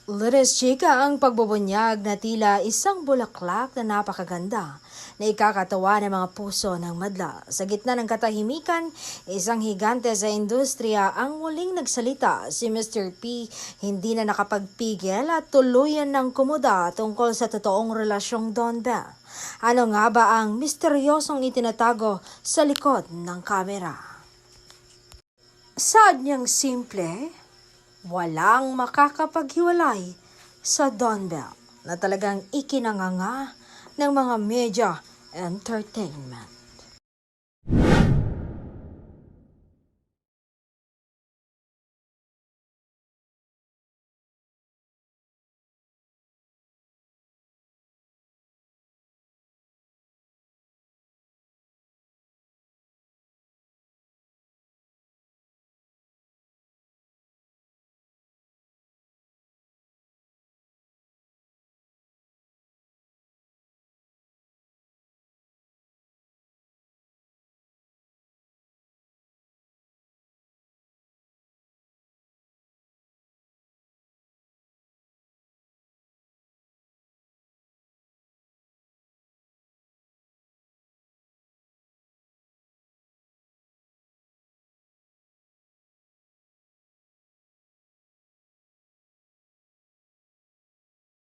Liris Chica ang pagbubunyag na tila isang bulaklak na napakaganda na ikakatawa ng mga puso ng madla. Sa gitna ng katahimikan, isang higante sa industriya ang muling nagsalita. Si Mr. P hindi na nakapagpigil at tuluyan ng kumuda tungkol sa totoong relasyong Don Bell. Ano nga ba ang misteryosong itinatago sa likod ng kamera? Saad niyang simple, walang makakapaghiwalay sa Don Bell na talagang ikinanganga ng mga media entertainment.